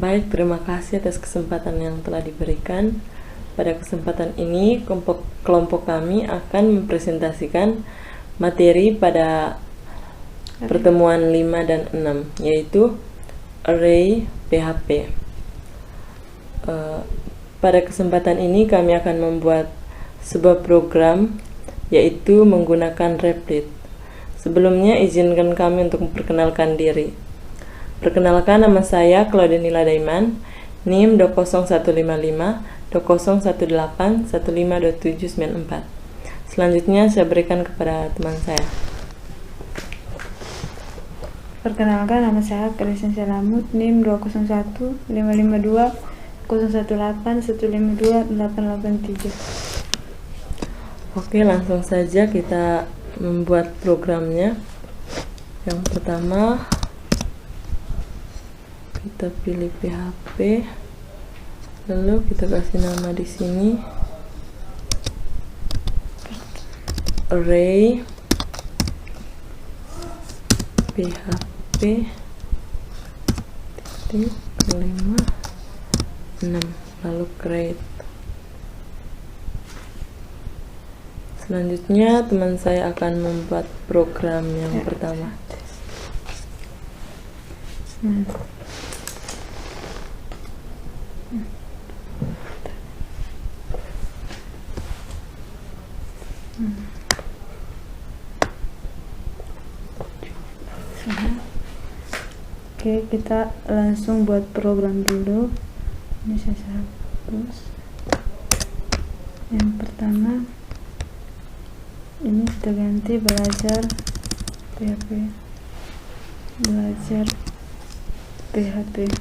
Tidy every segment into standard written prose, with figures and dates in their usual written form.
Baik, terima kasih atas kesempatan yang telah diberikan. Pada kesempatan ini, kelompok kami akan mempresentasikan materi pada pertemuan 5 dan 6, yaitu array PHP. Pada kesempatan ini kami akan membuat sebuah program, yaitu menggunakan Replit. Sebelumnya, izinkan kami untuk memperkenalkan diri. Perkenalkan, nama saya Claudenila Daiman, NIM 20155 2018 152794. Selanjutnya saya berikan kepada teman saya. Perkenalkan, nama saya Christian Selamut, NIM 201 552 018 152 883. Oke, langsung saja kita membuat programnya. Yang pertama, kita pilih PHP, lalu kita kasih nama di sini array PHP titik 5 6, lalu create. Selanjutnya teman saya akan membuat program yang pertama. Oke, kita langsung buat program dulu. Ini saya hapus. Yang pertama, ini kita ganti belajar PHP. Belajar PHP.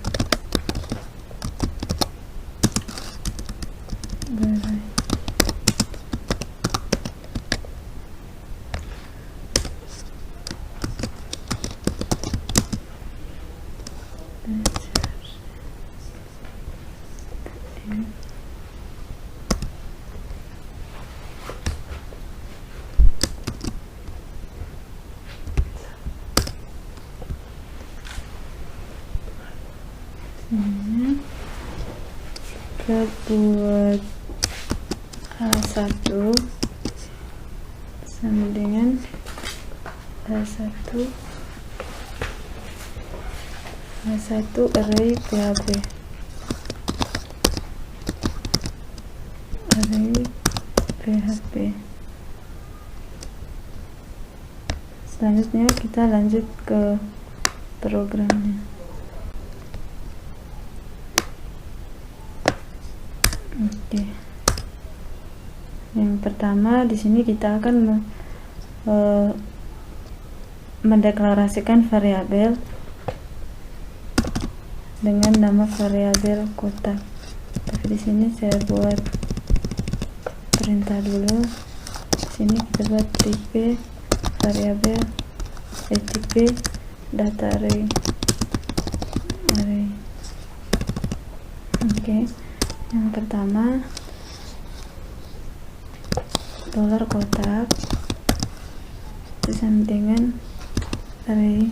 Kita buat H1 sama dengan H1 array PHP. Array PHP. Selanjutnya kita lanjut ke programnya. Oke. Yang pertama di sini kita akan mendeklarasikan variabel dengan nama variabel kotak. Tapi di sini saya buat perintah dulu. Di sini kita buat tipe variabel tipe data array. Oke. Yang pertama, dolar kotak sama dengan array.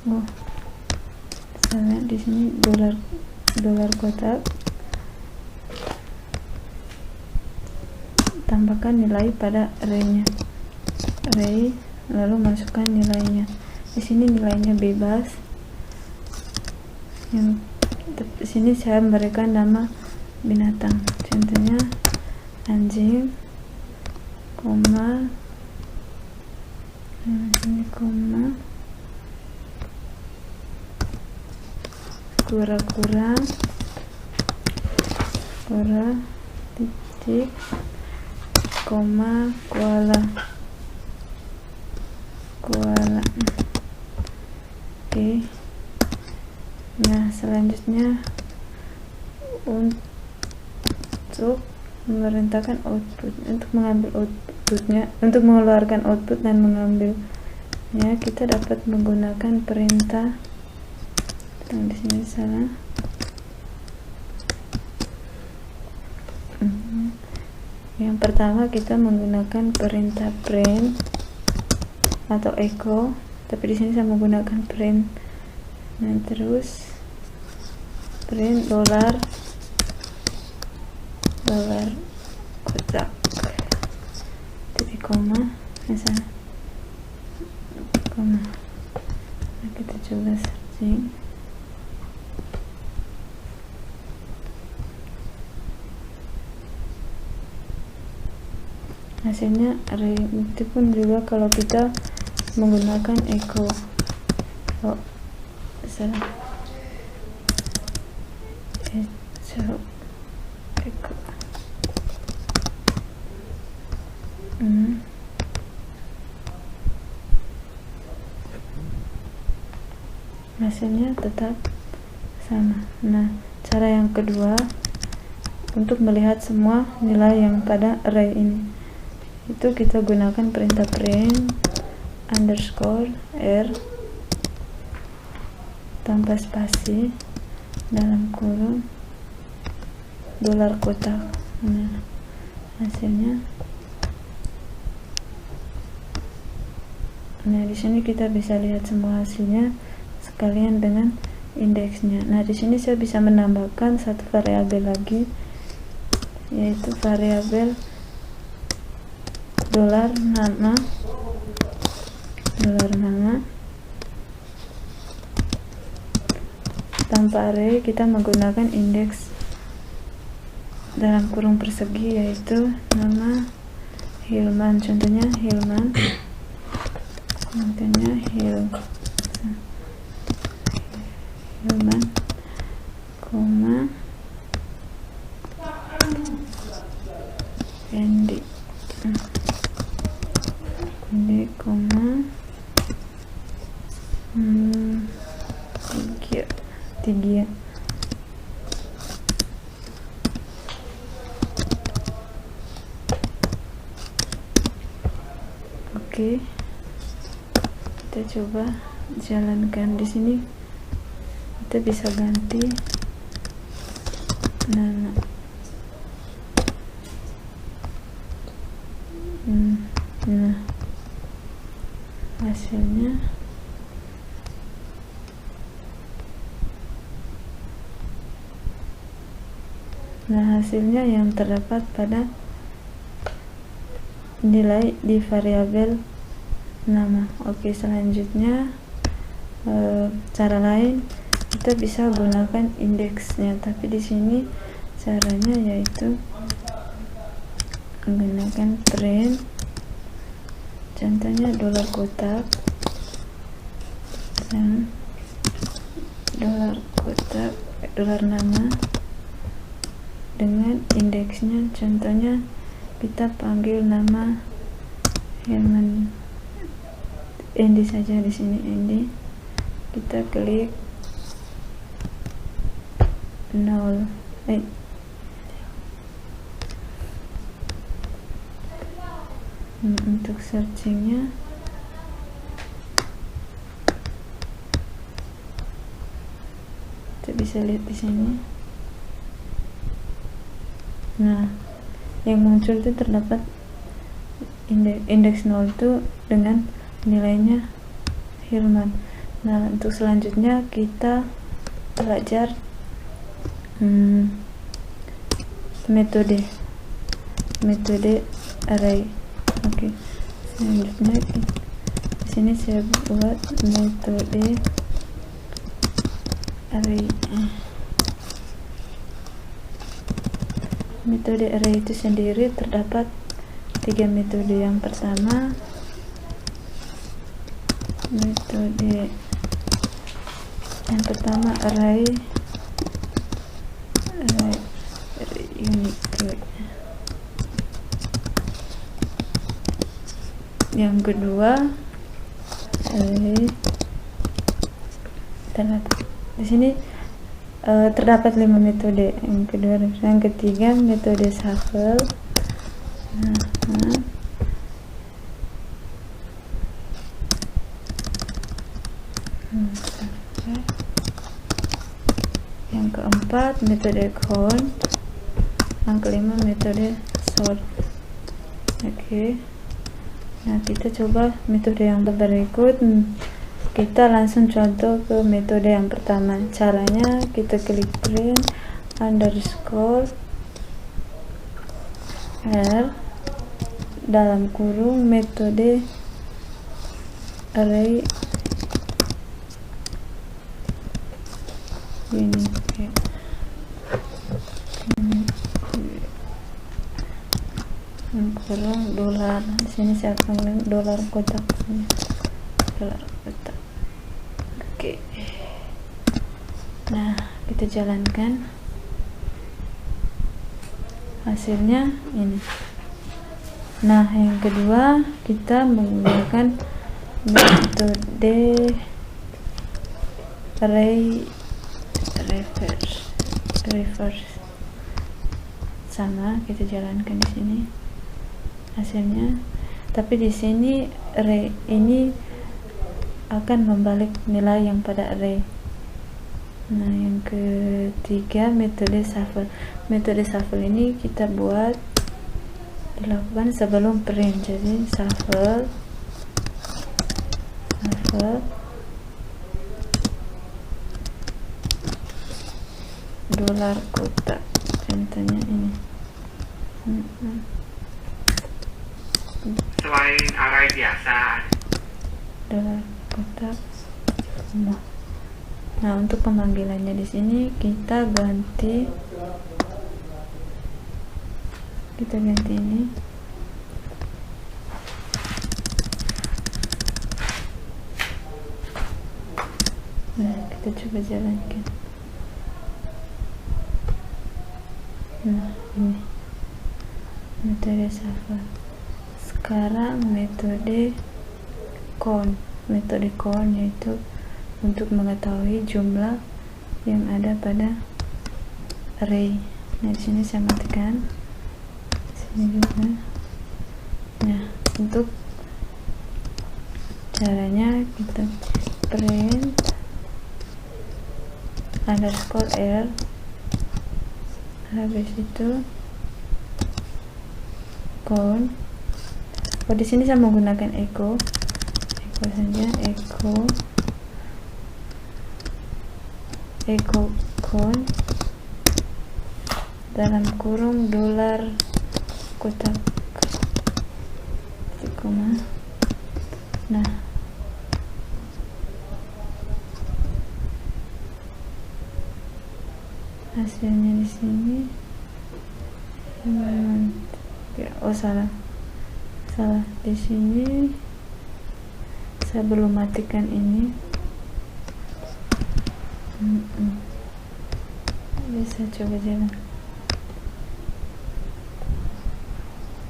Misalnya di sini dolar kotak, tambahkan nilai pada array, lalu masukkan nilainya. Di sini nilainya bebas. Yang di sini saya memberikan nama binatang, contohnya anjing, koma, ini koma, kura-kura, titik, koma, koala. Oke. Nah, selanjutnya untuk memerintahkan output, untuk mengambil outputnya, untuk mengeluarkan output dan mengambilnya, kita dapat menggunakan perintah. Di sini salah. Yang pertama kita menggunakan perintah print atau echo, tapi di sini saya menggunakan print. Nah, terus print dolar kotak titik koma misalnya koma. Nah, kita coba searching. Hasilnya array. Itu pun juga kalau kita menggunakan echo. Salah. Echo. Hasilnya tetap sama. Nah, cara yang kedua untuk melihat semua nilai yang pada array ini, itu kita gunakan perintah print underscore r tanpa spasi dalam kurung dolar kotak. Nah, hasilnya. Nah, di sini kita bisa lihat semua hasilnya sekalian dengan indeksnya. Nah, di sini saya bisa menambahkan satu variabel lagi, yaitu variabel dolar nama tanpa array. Kita menggunakan indeks dalam kurung persegi, yaitu nama Hilman. Contohnya Hilman, koma Endi koma 3. Oke, kita coba jalankan. Di sini kita bisa ganti nama. Nah, hasilnya yang terdapat pada nilai di variabel nama. Oke, selanjutnya cara lain kita bisa gunakan indeksnya, tapi di sini caranya yaitu menggunakan print, contohnya dolar kotak dan dolar nama dengan indeksnya. Contohnya kita panggil nama Herman Endi saja. Di sini Endi, kita klik 0. Untuk searchingnya kita bisa lihat di sini. Nah, yang muncul itu terdapat indeks 0 itu dengan nilainya Hilman. Nah, untuk selanjutnya kita belajar metode array. Oke, selanjutnya di sini saya buat metode array. Metode array itu sendiri terdapat 3 metode. Yang pertama, array unique. Yang kedua, array terdapat di sini terdapat 5 metode. Yang ketiga, metode shuffle. Yang keempat, metode count. Yang kelima, metode sort. Oke. Nah, kita coba metode yang berikut. kita langsung contoh ke metode yang pertama. Caranya kita klik print underscore R dalam kurung metode array ini kurung dolar. Di sini saya akan dolar kotak. Oke. Nah, kita jalankan. Hasilnya ini. Nah, yang kedua kita menggunakan metode array reverse. Sama, kita jalankan di sini hasilnya, tapi di sini array ini akan membalik nilai yang pada array. Nah, yang ketiga metode shuffle. Metode shuffle ini kita dilakukan sebelum print. Jadi shuffle dolar kotak, contohnya ini. Selain array biasa, Dolar kotak semua. Nah, untuk pemanggilannya di sini kita ganti ini. Nah, kita coba jalankan. Nah, ini metode shuffle. Sekarang metode count yaitu untuk mengetahui jumlah yang ada pada array. Nah, di sini saya matikan. Sini juga. Nah, untuk caranya kita print underscore R, habis itu count. Di sini saya menggunakan echo saja, echo count dalam kurung dolar kotak koma. Nah, hasilnya di sini salah di sini saya belum matikan ini. Bisa coba jalan.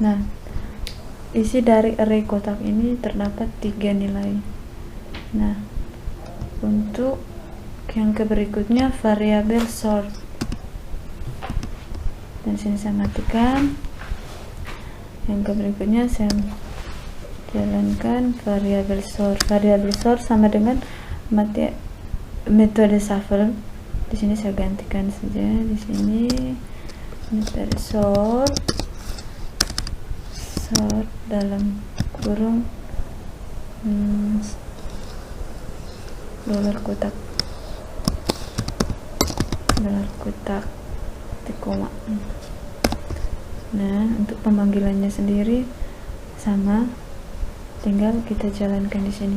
Nah, isi dari array kotak ini terdapat 3 nilai. Nah, untuk yang berikutnya variabel sort. Dan sini saya matikan. Yang berikutnya saya jalankan variabel sort. Variabel sort sama dengan metode shuffle. Di sini saya gantikan saja. Di sini metode sort dalam kurung dolar kotak di koma. Nah, untuk pemanggilannya sendiri sama, tinggal kita jalankan di sini.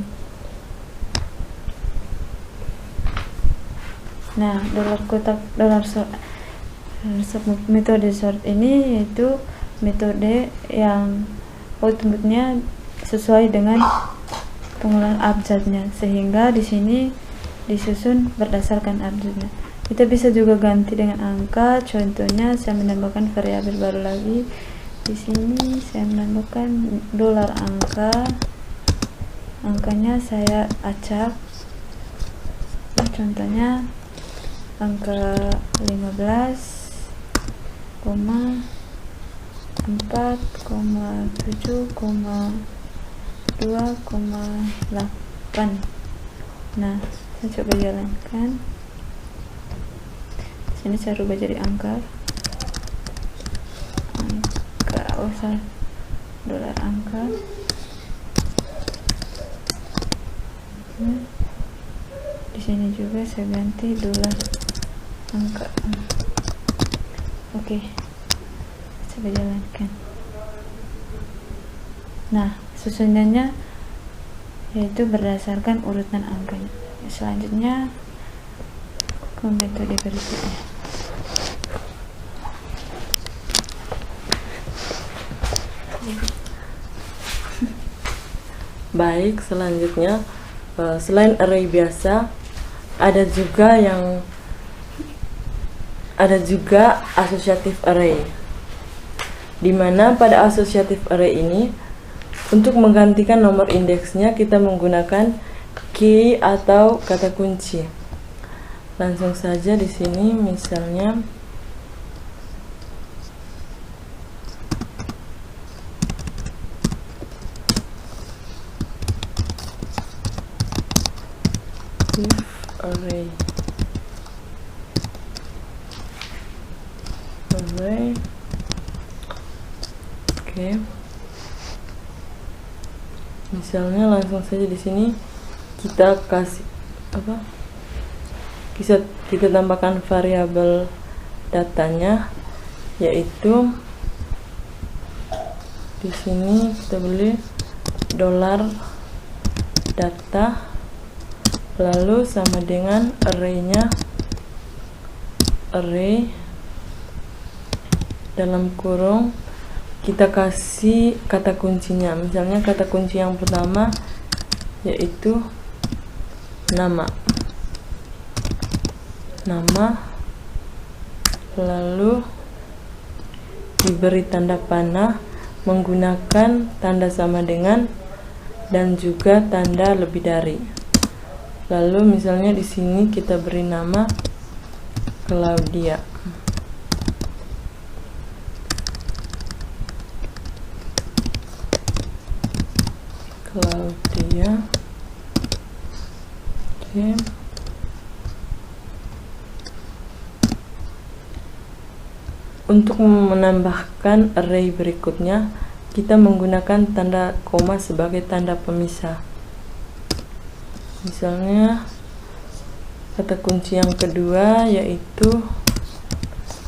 Nah, metode sort ini yaitu metode yang outputnya sesuai dengan penggunaan abjadnya, sehingga di sini disusun berdasarkan abjadnya. Kita bisa juga ganti dengan angka. Contohnya saya menambahkan variabel baru lagi. Di sini saya menambahkan dolar angkanya saya acak. Contohnya angka 15,4,7,2,8. Nah, saya coba jalankan. Sini saya rubah jadi dolar angka. sini juga saya ganti dolar angka. Oke, coba jalankan. Nah, susunannya yaitu berdasarkan urutan angkanya. Selanjutnya ke metode berikutnya. Baik, selanjutnya selain array biasa ada juga associative array, di mana pada associative array ini untuk menggantikan nomor indeksnya kita menggunakan key atau kata kunci. Langsung saja di sini misalnya if array oke. Misalnya langsung saja di sini kita kasih kita tambahkan variabel datanya, yaitu di sini kita beli dolar data, lalu sama dengan array dalam kurung kita kasih kata kuncinya. Misalnya kata kunci yang pertama yaitu nama, lalu diberi tanda panah menggunakan tanda sama dengan dan juga tanda lebih dari. Lalu misalnya di sini kita beri nama Claudia. Oke. Untuk menambahkan array berikutnya, kita menggunakan tanda koma sebagai tanda pemisah. Misalnya kata kunci yang kedua yaitu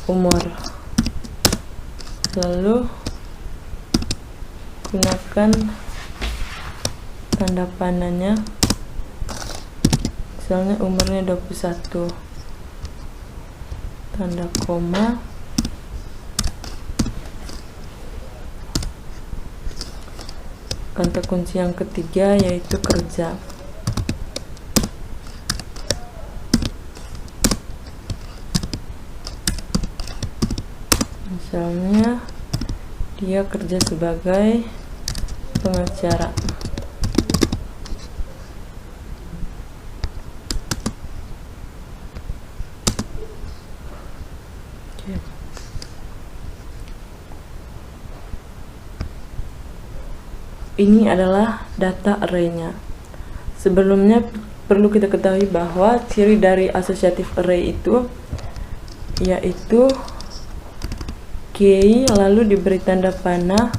umur, lalu gunakan tanda panahnya, misalnya umurnya 21, tanda koma, kata kunci yang ketiga yaitu kerja, misalnya dia kerja sebagai pengacara. Ini adalah data array-nya. Sebelumnya perlu kita ketahui bahwa ciri dari associative array itu yaitu key lalu diberi tanda panah,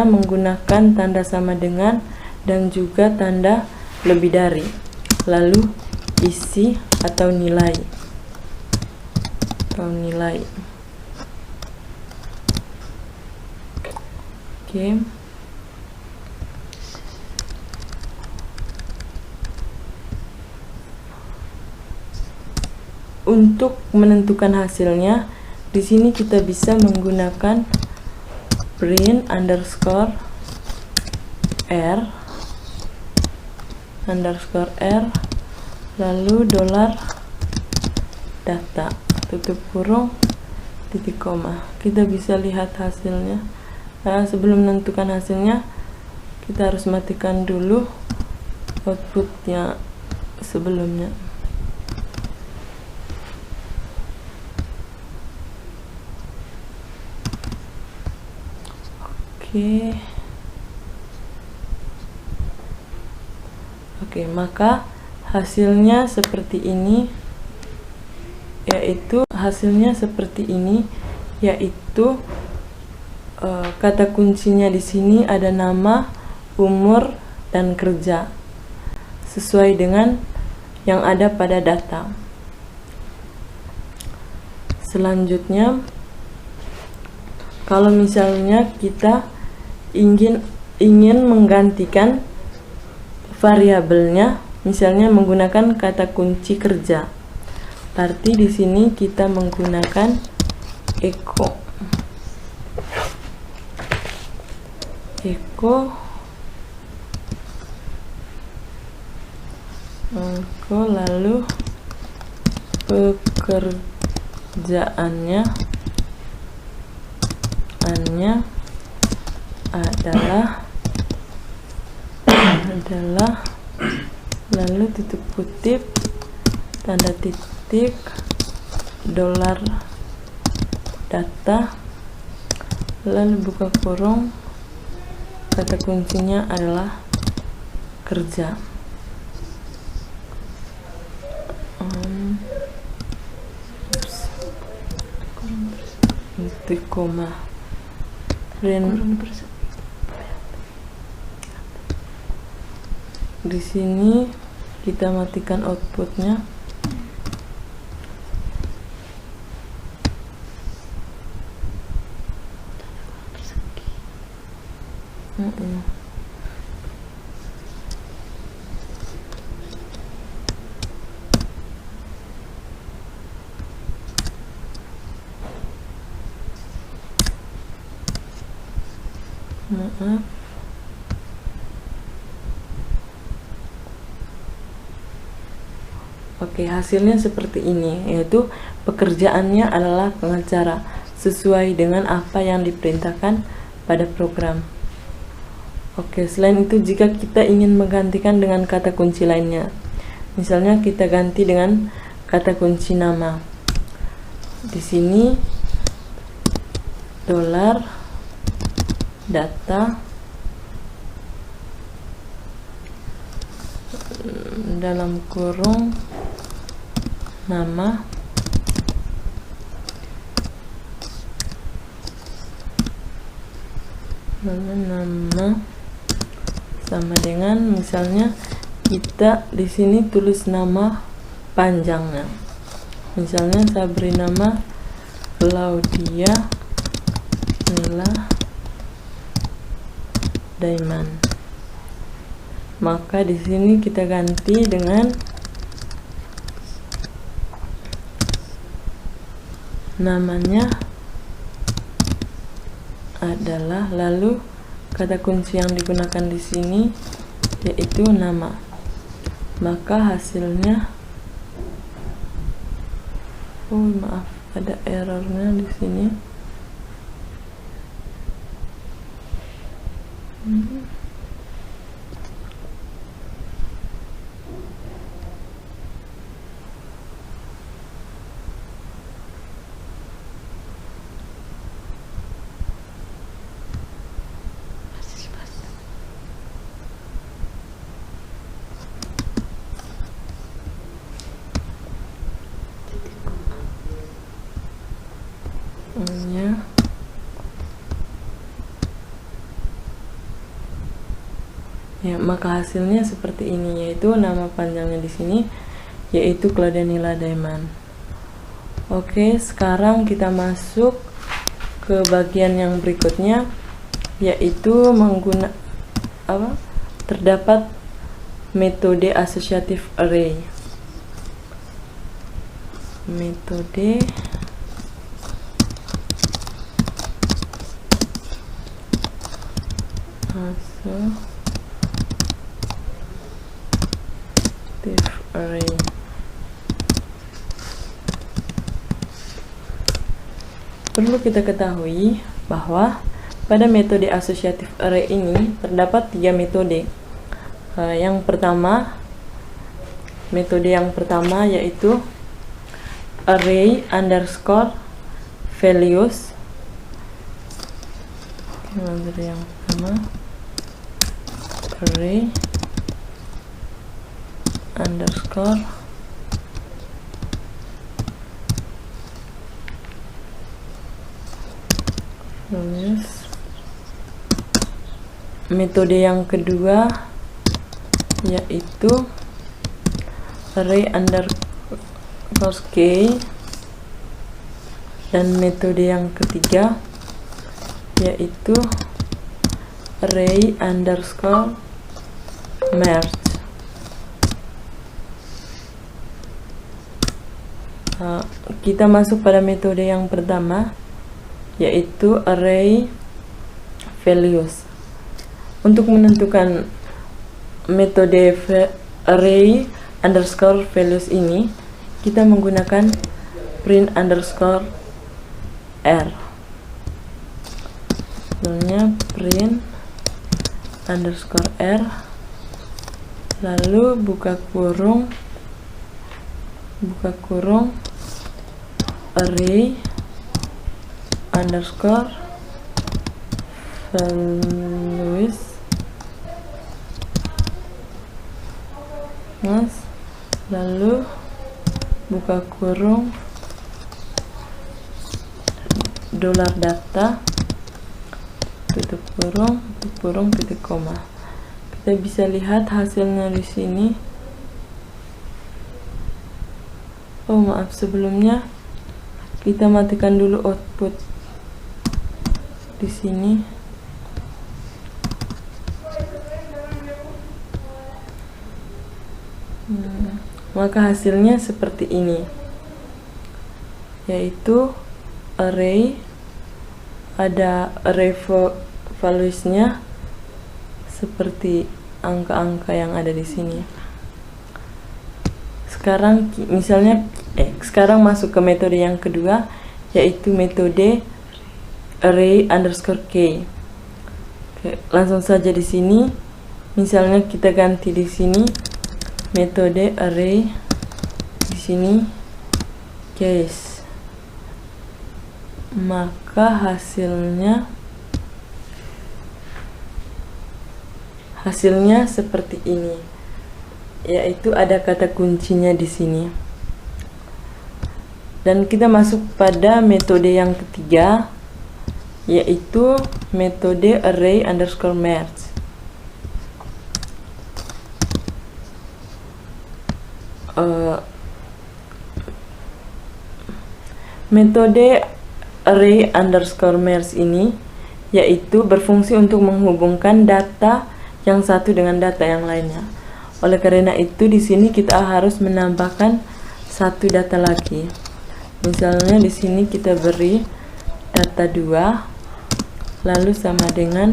menggunakan tanda sama dengan dan juga tanda lebih dari, lalu isi atau nilai. Oke. Untuk menentukan hasilnya, di sini kita bisa menggunakan print underscore r lalu dolar data tutup kurung titik koma. Kita bisa lihat hasilnya. Sebelum menentukan hasilnya, kita harus matikan dulu outputnya sebelumnya. Oke, maka hasilnya seperti ini, yaitu kata kuncinya di sini ada nama, umur, dan kerja sesuai dengan yang ada pada data. Selanjutnya, kalau misalnya kita ingin menggantikan variabelnya, misalnya menggunakan kata kunci kerja, berarti di sini kita menggunakan echo lalu pekerjaannya adalah lalu tutup kutip tanda titik dolar data lalu buka kurung kata kuncinya adalah kerja. Titik koma di sini kita matikan outputnya. Maaf. Oke, hasilnya seperti ini, yaitu pekerjaannya adalah pengacara sesuai dengan apa yang diperintahkan pada program. Oke, selain itu jika kita ingin menggantikan dengan kata kunci lainnya, misalnya kita ganti dengan kata kunci nama. Di sini dolar data dalam kurung nama sama dengan misalnya kita di sini tulis nama panjangnya, misalnya saya beri nama Claudia Nila Daiman. Maka di sini kita ganti dengan namanya adalah, lalu kata kunci yang digunakan di sini yaitu nama. Maka hasilnya, maaf, ada errornya di sini. Ya, maka hasilnya seperti ini, yaitu nama panjangnya di sini yaitu Claudia Nila Daiman. Oke, sekarang kita masuk ke bagian yang berikutnya, yaitu terdapat metode associative array. Metode array. Perlu kita ketahui bahwa pada metode associative array ini terdapat 3 metode. Metode yang pertama yaitu array underscore values. Metode yang pertama array underscore values. Metode yang kedua yaitu array underscore k, dan metode yang ketiga yaitu array underscore merge. Kita masuk pada metode yang pertama yaitu array values. Untuk menentukan metode array underscore values ini, kita menggunakan print underscore r. Lalu print underscore r, lalu buka kurung array underscore values, lalu buka kurung $data, tutup kurung, titik koma. Kita bisa lihat hasilnya di sini. Oh maaf, sebelumnya kita matikan dulu output di sini. Maka hasilnya seperti ini, yaitu array, ada array values-nya seperti angka-angka yang ada di sini. Sekarang misalnya sekarang masuk ke metode yang kedua, yaitu metode array underscore k. Oke, langsung saja di sini. Misalnya kita ganti di sini metode array, di sini case, maka hasilnya seperti ini, yaitu ada kata kuncinya di sini. Dan kita masuk pada metode yang ketiga, yaitu metode array underscore merge. Metode array underscore merge ini yaitu berfungsi untuk menghubungkan data yang satu dengan data yang lainnya. Oleh karena itu di sini kita harus menambahkan satu data lagi. Misalnya di sini kita beri data 2, lalu sama dengan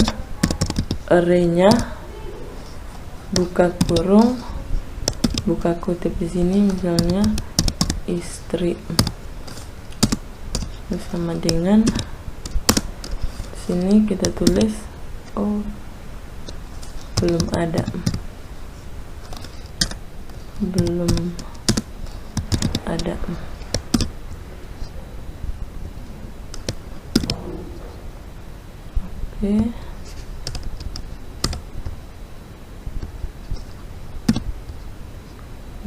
array-nya, buka kurung, buka kutip di sini misalnya istri, sama dengan di sini kita tulis belum ada. Oke.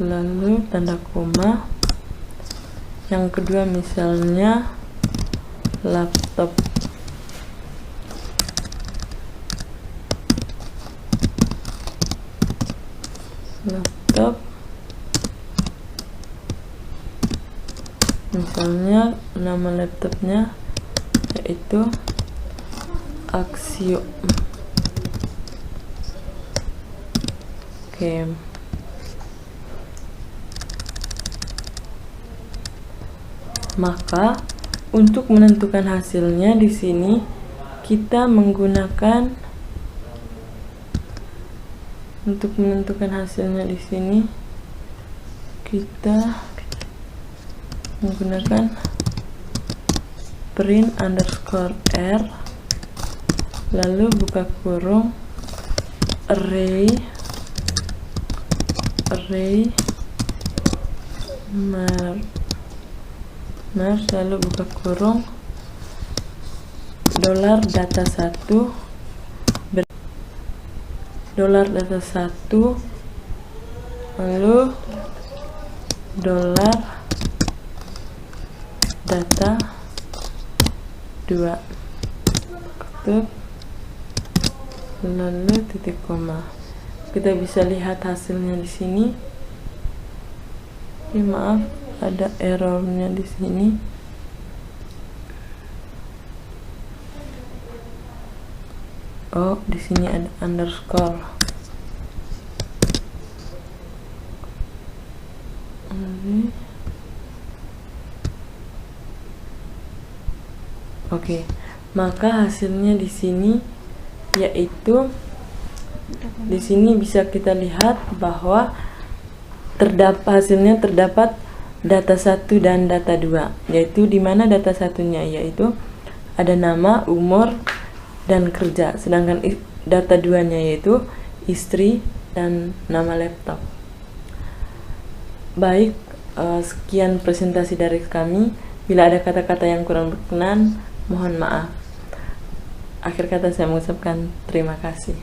Lalu tanda koma. Yang kedua misalnya laptop. Misalnya nama laptopnya yaitu Axio. Oke. Maka untuk menentukan hasilnya di sini kita menggunakan kita menggunakan print underscore r, lalu buka kurung array merge, lalu buka kurung $data 1, lalu $data 2, lalu titik koma. kita bisa lihat hasilnya di sini. Maaf, ada errornya di sini. Oh, di sini ada underscore. Oke, maka hasilnya di sini yaitu di sini bisa kita lihat bahwa hasilnya terdapat data 1 dan data 2, yaitu di mana data satunya yaitu ada nama, umur, dan kerja, sedangkan data 2-nya yaitu istri dan nama laptop. Baik, sekian presentasi dari kami. Bila ada kata-kata yang kurang berkenan, mohon maaf. Akhir kata saya mengucapkan terima kasih.